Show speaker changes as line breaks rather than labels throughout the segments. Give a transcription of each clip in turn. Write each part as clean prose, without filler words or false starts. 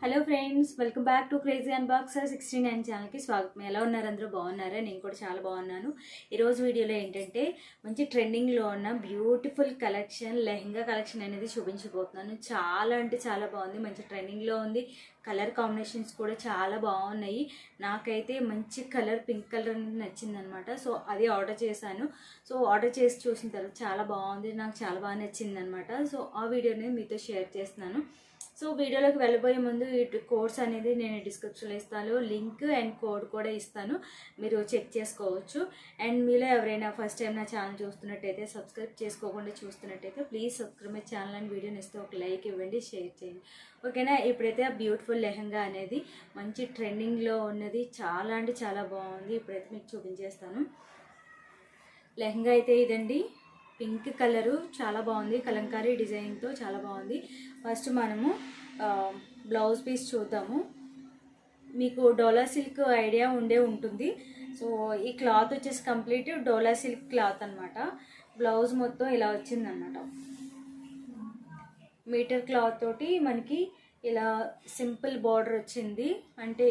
Hello friends, welcome back to Crazy Unboxer 69 ఛానల్కి స్వాగతం. ఎలా ఉన్నారు? అందరూ బాగున్నారా? నేను కూడా చాలా బాగున్నాను. ఈరోజు వీడియోలో ఏంటంటే మంచి ట్రెండింగ్లో ఉన్న బ్యూటిఫుల్ కలెక్షన్, లెహంగా కలెక్షన్ అనేది చూపించబోతున్నాను. చాలా అంటే చాలా బాగుంది, మంచి ట్రెండింగ్లో ఉంది. కలర్ కాంబినేషన్స్ కూడా చాలా బాగున్నాయి. నాకైతే మంచి కలర్, పింక్ కలర్ అనేది నచ్చిందనమాట. సో అది ఆర్డర్ చేశాను. సో ఆర్డర్ చేసి చూసిన తర్వాత చాలా బాగుంది, నాకు చాలా బాగా నచ్చిందనమాట. సో ఆ వీడియోని మీతో షేర్ చేస్తున్నాను. సో వీడియోలోకి వెళ్ళబోయే ముందు ఈ కోడ్స్ అనేది నేను డిస్క్రిప్షన్లో ఇస్తాను, లింక్ అండ్ కోడ్ కూడా ఇస్తాను, మీరు చెక్ చేసుకోవచ్చు. అండ్ మీలో ఎవరైనా ఫస్ట్ టైం నా ఛానల్ చూస్తున్నట్టయితే, సబ్స్క్రైబ్ చేసుకోకుండా చూస్తున్నట్టయితే please subscribe my channel and వీడియోని ఇస్తే ఒక లైక్ ఇవ్వండి, షేర్ చేయండి, ఓకేనా? ఇప్పుడైతే ఆ బ్యూటిఫుల్ లెహంగా అనేది మంచి ట్రెండింగ్లో ఉన్నది, చాలా అంటే చాలా బాగుంది. ఇప్పుడైతే మీకు చూపించేస్తాను. లెహంగా అయితే ఇదండి, పింక్ కలరు, చాలా బాగుంది, కలంకారీ డిజైన్తో చాలా బాగుంది. ఫస్ట్ మనము బ్లౌజ్ పీస్ చూద్దాము. మీకు డోలా సిల్క్ ఐడియా ఉంటుంది. సో ఈ క్లాత్ వచ్చేసి కంప్లీట్ డోలా సిల్క్ క్లాత్ అనమాట. బ్లౌజ్ మొత్తం ఇలా వచ్చిందనమాట. మీటర్ క్లాత్ తోటి మనకి ఇలా సింపుల్ బార్డర్ వచ్చింది, అంటే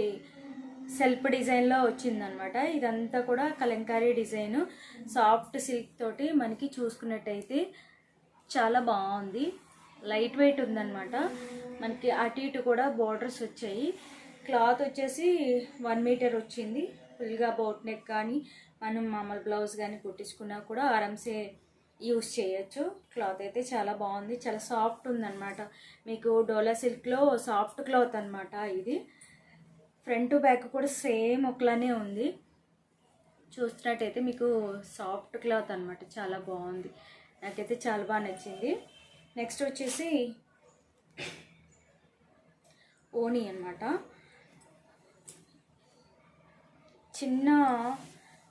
సెల్ఫ్ డిజైన్లో వచ్చిందనమాట. ఇదంతా కూడా కలంకారీ డిజైన్, సాఫ్ట్ సిల్క్ తోటి మనకి చూసుకున్నట్టయితే చాలా బాగుంది. లైట్ వెయిట్ ఉందన్నమాట. మనకి అటు ఇటు కూడా బార్డర్స్ వచ్చాయి. క్లాత్ వచ్చేసి 1 మీటర్ వచ్చింది. ఫుల్గా బోట్ నెక్ కానీ మనం మామూలు బ్లౌజ్ కానీ కుట్టించుకున్నా కూడా ఆరామ్సే యూస్ చేయొచ్చు. క్లాత్ అయితే చాలా బాగుంది, చాలా సాఫ్ట్ ఉందన్నమాట. మీకు డోలా సిల్క్లో సాఫ్ట్ క్లాత్ అనమాట ఇది. ఫ్రంట్ బ్యాక్ కూడా సేమ్ ఒకలానే ఉంది. చూస్తున్నట్టయితే మీకు సాఫ్ట్ క్లాత్ అనమాట, చాలా బాగుంది, నాకైతే చాలా బాగా నచ్చింది. నెక్స్ట్ వచ్చేసి ఓణి అనమాట. చిన్న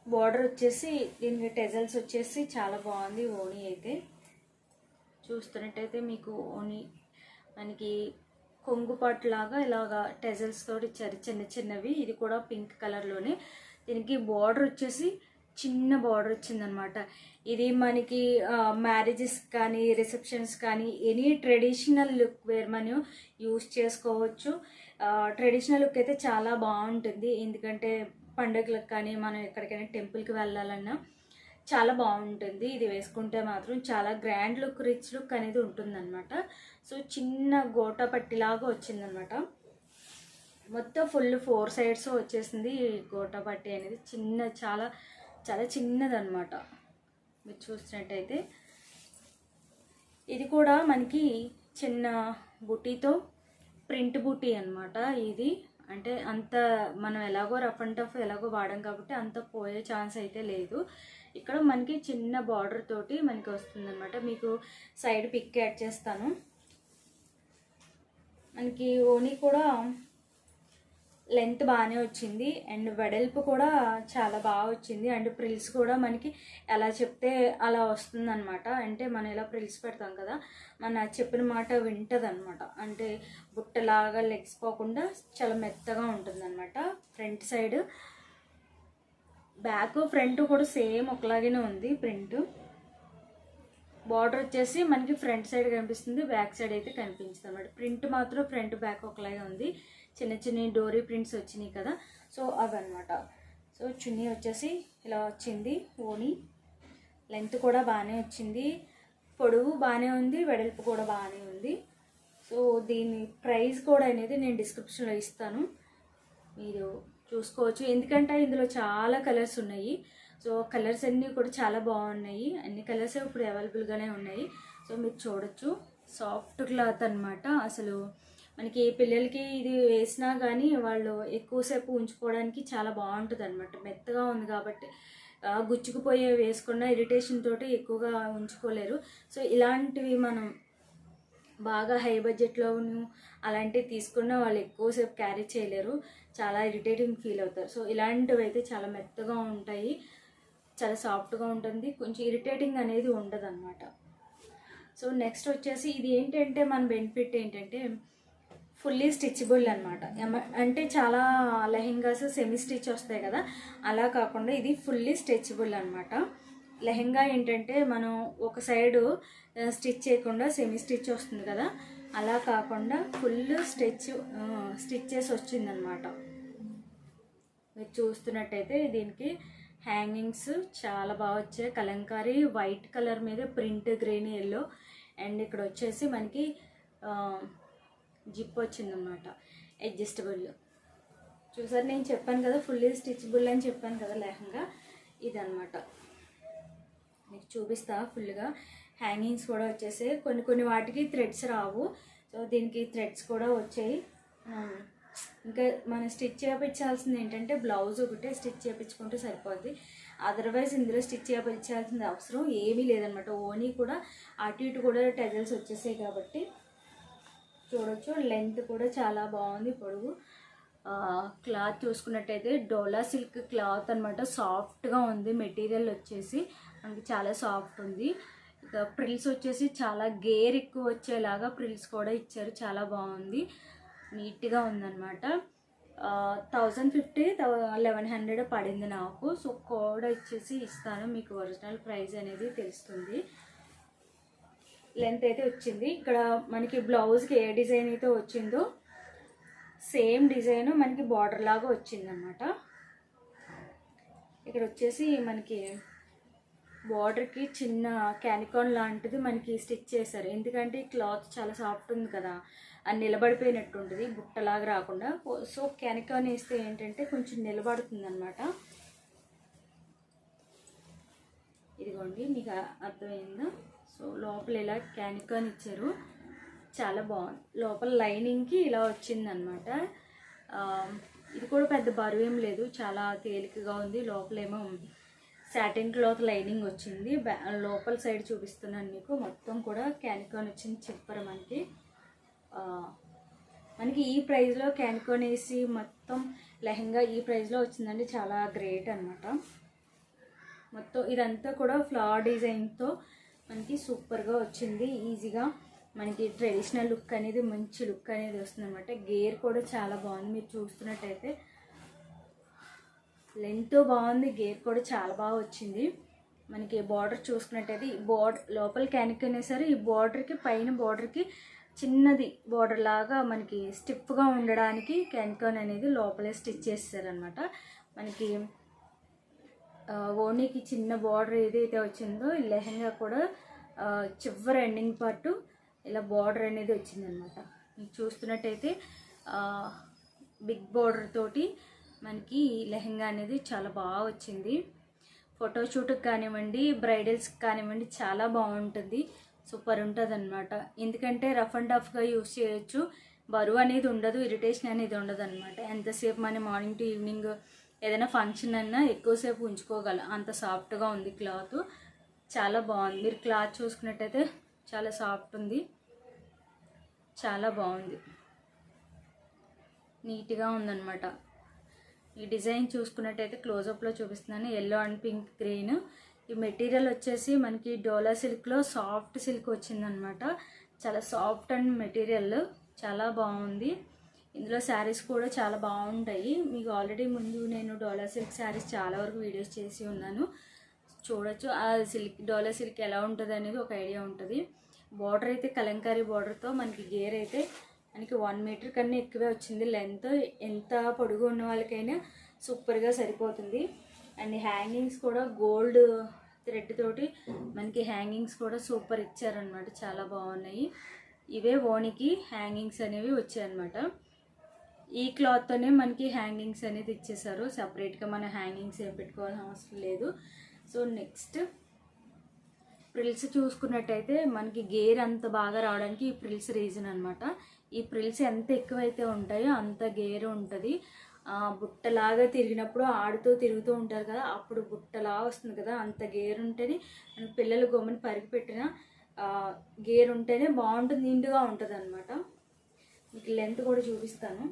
బార్డర్ వచ్చేసి దీనికి టెజల్స్ వచ్చేసి చాలా బాగుంది. ఓణి అయితే చూస్తున్నట్టయితే మీకు ఓణి మనకి కొంగుపాట్లాగా ఇలాగా టెజల్స్ తోటి ఇచ్చారు, చిన్న చిన్నవి. ఇది కూడా పింక్ కలర్లోనే. దీనికి బార్డర్ వచ్చేసి చిన్న బార్డర్ వచ్చిందనమాట. ఇది మనకి మ్యారేజెస్ కానీ రిసెప్షన్స్ కానీ ఎనీ ట్రెడిషనల్ లుక్ వేర్ మనం యూస్ చేసుకోవచ్చు. ట్రెడిషనల్ లుక్ అయితే చాలా బాగుంటుంది, ఎందుకంటే పండుగలకు కానీ మనం ఎక్కడికైనా టెంపుల్కి వెళ్ళాలన్నా చాలా బాగుంటుంది. ఇది వేసుకుంటే మాత్రం చాలా గ్రాండ్ లుక్, రిచ్ లుక్ అనేది ఉంటుందన్నమాట. సో చిన్న గోటా పట్టిలాగా వచ్చిందనమాట. మొత్తం ఫుల్ 4 సైడ్స్ వచ్చేసింది ఈ గోటా పట్టి అనేది. చాలా చాలా చిన్నదన్నమాట. మీరు చూసినట్టయితే ఇది కూడా మనకి చిన్న బుటీతో ప్రింట్ బుటీ అనమాట. ఇది అంటే అంత మనం ఎలాగో రఫ్ అండ్ టఫ్ ఎలాగో వాడాం కాబట్టి అంత పోయే ఛాన్స్ అయితే లేదు. ఇక్కడ మనకి చిన్న బార్డర్ తోటి మనకి వస్తుందన్నమాట. మీకు సైడ్ పిక్ యాడ్ చేస్తాను. మనకి ఓణి కూడా లెంత్ బాగానే వచ్చింది అండ్ వెడల్పు కూడా చాలా బాగా వచ్చింది. అండ్ ప్రిల్స్ కూడా మనకి ఎలా చెప్తే అలా వస్తుందన్నమాట. అంటే మనం ఇలా ప్రిల్స్ పెడతాం కదా, మన చెప్పిన మాట వింటదన్నమాట. అంటే బుట్టలాగా లెగ్స్ పోకుండా చాలా మెత్తగా ఉంటుందన్నమాట. ఫ్రంట్ సైడ్, బ్యాక్ ఫ్రంట్ కూడా సేమ్ ఒకలాగానే ఉంది ప్రింట్. బార్డర్ వచ్చేసి మనకి ఫ్రంట్ సైడ్ కనిపిస్తుంది, బ్యాక్ సైడ్ అయితే కనిపించింది అనమాట. ప్రింట్ మాత్రం ఫ్రంట్ బ్యాక్ ఒకలాగే ఉంది. చిన్న చిన్న డోరీ ప్రింట్స్ వచ్చినాయి కదా, సో అవన్నమాట. సో చున్నీ వచ్చేసి ఇలా వచ్చింది. ఓణి లెంత్ కూడా బాగానే వచ్చింది, పొడవు బాగానే ఉంది, వెడల్పు కూడా బాగానే ఉంది. సో దీని ప్రైస్ కూడా అనేది నేను డిస్క్రిప్షన్లో ఇస్తాను, మీరు చూసుకోవచ్చు. ఎందుకంటే ఇందులో చాలా కలర్స్ ఉన్నాయి. సో కలర్స్ అన్నీ కూడా చాలా బాగున్నాయి. అన్ని కలర్స్ ఇప్పుడు అవైలబుల్గానే ఉన్నాయి. సో మీరు చూడొచ్చు. సాఫ్ట్ క్లాత్ అనమాట. అసలు మనకి పిల్లలకి ఇది వేసినా కానీ వాళ్ళు ఎక్కువసేపు ఉంచుకోవడానికి చాలా బాగుంటుంది అనమాట. మెత్తగా ఉంది కాబట్టి గుచ్చుకుపోయే వేసుకున్న ఇరిటేషన్ తోటి ఎక్కువగా ఉంచుకోలేరు. సో ఇలాంటివి మనం బాగా హై బడ్జెట్లో అలాంటివి తీసుకున్న వాళ్ళు ఎక్కువసేపు క్యారీ చేయలేరు, చాలా ఇరిటేటింగ్ ఫీల్ అవుతారు. సో ఇలాంటివి అయితే చాలా మెత్తగా ఉంటాయి, చాలా సాఫ్ట్గా ఉంటుంది, కొంచెం ఇరిటేటింగ్ అనేది ఉండదు అనమాట. సో నెక్స్ట్ వచ్చేసి ఇది ఏంటంటే మన బెనిఫిట్ ఏంటంటే ఫుల్లీ స్టిచబుల్ అనమాట. అంటే చాలా లెహెంగాస్ సెమీ స్టిచ్ వస్తాయి కదా, అలా కాకుండా ఇది ఫుల్లీ స్ట్రెచబుల్ అనమాట. లెహెంగా ఏంటంటే మనం ఒక సైడు స్టిచ్ చేయకుండా సెమీ స్టిచ్ వస్తుంది కదా, అలా కాకుండా ఫుల్ స్టిచ్చెస్ వచ్చిందనమాట. మీరు చూస్తున్నట్టయితే దీనికి హ్యాంగింగ్స్ చాలా బాగా వచ్చాయి. కలంకారీ వైట్ కలర్ మీద ప్రింట్ గ్రీన్ ఎల్లో, అండ్ ఇక్కడ వచ్చేసి మనకి జిప్ వచ్చిందనమాట, అడ్జస్టబుల్. చూసారు, నేను చెప్పాను కదా ఫుల్లీ స్టిచబుల్ అని చెప్పాను కదా లెహంగా, ఇదనమాట. మీకు చూపిస్తా ఫుల్గా. హ్యాంగింగ్స్ కూడా వచ్చేసాయి. కొన్ని వాటికి థ్రెడ్స్ రావు, సో దీనికి థ్రెడ్స్ కూడా వచ్చాయి. ఇంకా మనం స్టిచ్ చేయించాల్సింది ఏంటంటే బ్లౌజ్ ఒకటే స్టిచ్ చేయించుకుంటే సరిపోద్ది. అదర్వైజ్ ఇందులో స్టిచ్ చేయించాల్సిన అవసరం ఏమీ లేదనమాట. ఓనీ కూడా అటు ఇటు కూడా టెజల్స్ వచ్చేసాయి కాబట్టి చూడొచ్చు. లెంత్ కూడా చాలా బాగుంది, పొడుగు. క్లాత్ చూసుకున్నట్టయితే డోలా సిల్క్ క్లాత్ అనమాట, సాఫ్ట్గా ఉంది. మెటీరియల్ వచ్చేసి మనకి చాలా సాఫ్ట్ ఉంది. ఇక ప్రిల్స్ వచ్చేసి చాలా గేర్ ఎక్కువ వచ్చేలాగా ప్రిల్స్ కూడా ఇచ్చారు, చాలా బాగుంది, నీట్గా ఉందన్నమాట. 1050 1100 పడింది నాకు. సో కోడ్ ఇచ్చేసి ఇస్తాను, మీకు ఒరిజినల్ ప్రైస్ అనేది తెలుస్తుంది. లెంత్ అయితే వచ్చింది. ఇక్కడ మనకి బ్లౌజ్కి ఏ డిజైన్ అయితే వచ్చిందో సేమ్ డిజైన్ మనకి బార్డర్ లాగా వచ్చిందనమాట. ఇక్కడ వచ్చేసి మనకి బార్డర్కి చిన్న క్యానికాన్ లాంటిది మనకి స్టిచ్ చేశారు. ఎందుకంటే ఈ క్లాత్ చాలా సాఫ్ట్ ఉంది కదా, అది నిలబడిపోయినట్టు ఉంటుంది, బుట్టలాగా రాకుండా. సో క్యానికాన్ వేస్తే ఏంటంటే కొంచెం నిలబడుతుంది అనమాట. ఇదిగోండి, మీకు అర్థమైందా? సో లోపల ఇలా క్యానికాన్ ఇచ్చారు, చాలా బాగుంది. లోపల లైనింగ్కి ఇలా వచ్చిందనమాట. ఇది కూడా పెద్ద బరువు ఏం లేదు, చాలా తేలికగా ఉంది. లోపలేమో సాటిన్ క్లాత్ లైనింగ్ వచ్చింది. లోపల సైడ్ చూపిస్తున్నాను మీకు. మొత్తం కూడా క్యానికాన్ వచ్చింది. చెప్పరు మనకి ఈ ప్రైస్లో క్యానికాన్ వేసి మొత్తం లెహంగా ఈ ప్రైస్లో వచ్చిందండి, చాలా గ్రేట్ అనమాట. మొత్తం ఇదంతా కూడా ఫ్లవర్ డిజైన్తో మనకి సూపర్గా వచ్చింది. ఈజీగా మనకి ట్రెడిషనల్ లుక్ అనేది, మంచి లుక్ అనేది వస్తుంది అనమాట. గేర్ కూడా చాలా బాగుంది, మీరు చూస్తున్నట్టయితే లెంత్ బాగుంది, గేర్ కూడా చాలా బాగా వచ్చింది. మనకి బార్డర్ చూసుకున్నట్టయితే ఈ లోపల క్యానికాన్ వేసారు. ఈ బార్డర్కి పైన బార్డర్కి చిన్నది బార్డర్ లాగా మనకి స్టిఫ్గా ఉండడానికి క్యానికాన్ అనేది లోపలే స్టిచ్ చేస్తారనమాట. మనకి ఓనీకి చిన్న బార్డర్ ఏదైతే వచ్చిందో ఈ లెహంగా కూడా చివరి ఎండింగ్ పార్ట్ ఇలా బార్డర్ అనేది వచ్చిందనమాట. మీకు చూస్తున్నట్టయితే బిగ్ బార్డర్ తోటి మనకి లెహంగా అనేది చాలా బాగా వచ్చింది. ఫోటోషూట్కి కానివ్వండి, బ్రైడల్స్కి కానివ్వండి, చాలా బాగుంటుంది, సూపర్ ఉంటుంది అనమాట. ఎందుకంటే రఫ్ అండ్ టఫ్గా యూస్ చేయొచ్చు, బరువు అనేది ఉండదు, ఇరిటేషన్ అనేది ఉండదు అనమాట. ఎంతసేపు మన మార్నింగ్ టు ఈవినింగ్ ఏదైనా ఫంక్షన్ అన్నా ఎక్కువసేపు ఉంచుకోగలం, అంత సాఫ్ట్గా ఉంది క్లాత్, చాలా బాగుంది. మీరు క్లాత్ చూసుకున్నట్టయితే చాలా సాఫ్ట్ ఉంది, చాలా బాగుంది, నీట్గా ఉందన్నమాట. ఈ డిజైన్ చూసుకున్నట్టయితే క్లోజప్లో చూపిస్తున్నాను, ఎల్లో అండ్ పింక్ గ్రీన్. ఈ మెటీరియల్ వచ్చేసి మనకి డోలా సిల్క్లో సాఫ్ట్ సిల్క్ వచ్చిందనమాట, చాలా సాఫ్ట్ అండ్ మెటీరియల్ చాలా బాగుంది. ఇందులో శారీస్ కూడా చాలా బాగుంటాయి. మీకు ఆల్రెడీ ముందు నేను డోలా సిల్క్ శారీస్ చాలా వరకు వీడియోస్ చేసి ఉన్నాను, చూడొచ్చు. ఆ డోలా సిల్క్ ఎలా ఉంటుంది అనేది ఒక ఐడియా ఉంటుంది. బార్డర్ అయితే కలంకారీ బార్డర్తో మనకి గేర్ అయితే మనకి 1 మీటర్ కన్నా ఎక్కువే వచ్చింది. లెంత్ ఎంత పొడుగు ఉన్న వాళ్ళకైనా సూపర్గా సరిపోతుంది. అండ్ హ్యాంగింగ్స్ కూడా గోల్డ్ థ్రెడ్ తోటి మనకి హ్యాంగింగ్స్ కూడా సూపర్ ఇచ్చారనమాట, చాలా బాగున్నాయి. ఇవే ఓనికి హ్యాంగింగ్స్ అనేవి వచ్చాయన్నమాట. ఈ క్లాత్తోనే మనకి హ్యాంగింగ్స్ అనేది ఇచ్చేసారు, సపరేట్గా మనం హ్యాంగింగ్స్ ఏం పెట్టుకోవాల్సిన అవసరం లేదు. సో నెక్స్ట్ ప్రిల్స్ చూసుకున్నట్టయితే మనకి గేర్ అంత బాగా రావడానికి ఈ ప్రిల్స్ రీజన్ అనమాట. ఈ ప్రిల్స్ ఎంత ఎక్కువైతే ఉంటాయో అంత గేర్ ఉంటుంది. బుట్టలాగా తిరిగినప్పుడు ఆడుతూ తిరుగుతూ ఉంటారు కదా, అప్పుడు బుట్టలాగా వస్తుంది కదా, అంత గేర్ ఉంటేనే మన పిల్లలు గమ్ముని పరిగి పెట్టిన గేర్ ఉంటేనే బాగుంటుంది, నిండుగా ఉంటుంది అనమాట. మీకు లెంత్ కూడా చూపిస్తాను,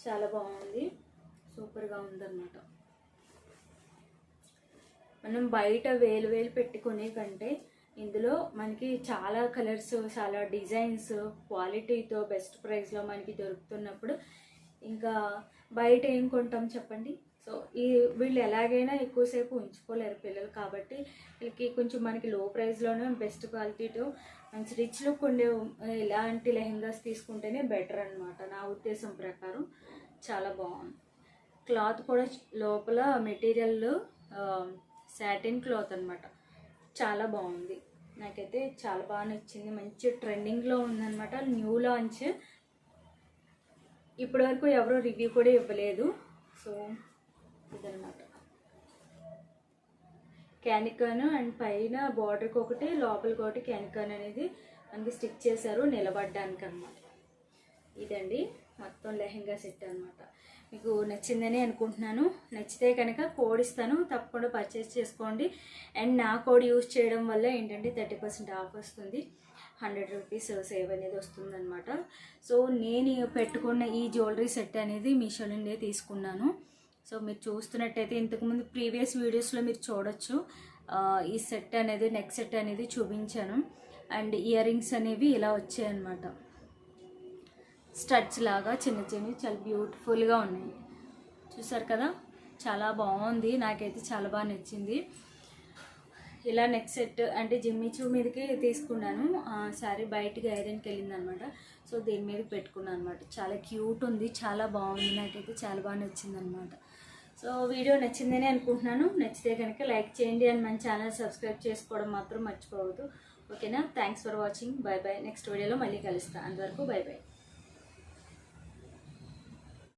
చాలా బాగుంది, సూపర్గా ఉందన్నమాట. మనం బయట వేలు పెట్టుకునే కంటే ఇందులో మనకి చాలా కలర్స్, చాలా డిజైన్స్, క్వాలిటీతో బెస్ట్ ప్రైస్లో మనకి దొరుకుతున్నప్పుడు ఇంకా బయట ఏం కొంటాం చెప్పండి. సో వీళ్ళు ఎలాగైనా ఎక్కువసేపు ఉంచుకోలేరు పిల్లలు, కాబట్టి వీళ్ళకి కొంచెం మనకి లో ప్రైస్లోనే బెస్ట్ క్వాలిటీతో మంచి రిచ్ లుక్ ఉండే ఇలాంటి లెహెంగాస్ తీసుకుంటేనే బెటర్ అనమాట నా ఉద్దేశం ప్రకారం. చాలా బాగుంది. క్లాత్ కూడా లోపల మెటీరియల్ సాటిన్ క్లాత్ అనమాట. చాలా బాగుంది. నాకైతే చాలా బాగా నచ్చింది. మంచి ట్రెండింగ్లో ఉందన్నమాట. New launch. ఇప్పటివరకు ఎవరో రివ్యూ కూడా ఇవ్వలేదు. సో ఇదన్నమాట క్యానికాన్. అండ్ పైన బార్డర్కి ఒకటి, లోపలికి ఒకటి క్యానికాన్ అనేది మనకి స్టిక్ చేశారు నిలబడడానికి అనమాట. ఇదండి మొత్తం లెహెంగా సెట్ అనమాట. మీకు నచ్చిందని అనుకుంటున్నాను. నచ్చితే కనుక కోడ్ ఇస్తాను, తప్పకుండా పర్చేస్ చేసుకోండి. అండ్ నా కోడ్ యూజ్ చేయడం వల్ల ఏంటంటే 30% ఆఫ్ వస్తుంది. 100 రూపీస్ సేవ్ అనేది వస్తుందన్నమాట. సో నేను పెట్టుకున్న ఈ జ్యువెలరీ సెట్ అనేది మీషో నుండే తీసుకున్నాను. సో మీరు చూస్తున్నట్టయితే ఇంతకుముందు ప్రీవియస్ వీడియోస్లో మీరు చూడొచ్చు. ఈ సెట్ అనేది, నెక్ సెట్ అనేది చూపించాను. అండ్ ఇయర్ రింగ్స్ అనేవి ఇలా వచ్చాయన్నమాట. స్టడ్స్ లాగా చిన్న చిన్నవి చాలా బ్యూటిఫుల్గా ఉన్నాయి. చూసారు కదా, చాలా బాగుంది. నాకైతే చాలా బాగా నచ్చింది. ఇలా నెక్ సెట్ అంటే జిమ్మిచూ మీదకి తీసుకున్నాను. శారీ బయటికి ఐరన్కి వెళ్ళింది అనమాట. సో దీని మీద పెట్టుకున్నాను అనమాట. చాలా క్యూట్ ఉంది, చాలా బాగుంది. నాకైతే చాలా బాగా నచ్చింది అనమాట. సో వీడియో నచ్చిందని అనుకుంటున్నాను. నచ్చితే కనుక లైక్ చేయండి అండ్ మన ఛానల్ సబ్స్క్రైబ్ చేసుకోవడం మాత్రం మర్చిపోవద్దు. ఓకేనా? Thanks for watching. By by. Next వీడియోలో మళ్ళీ కలుస్తాను. అంతవరకు బై బై.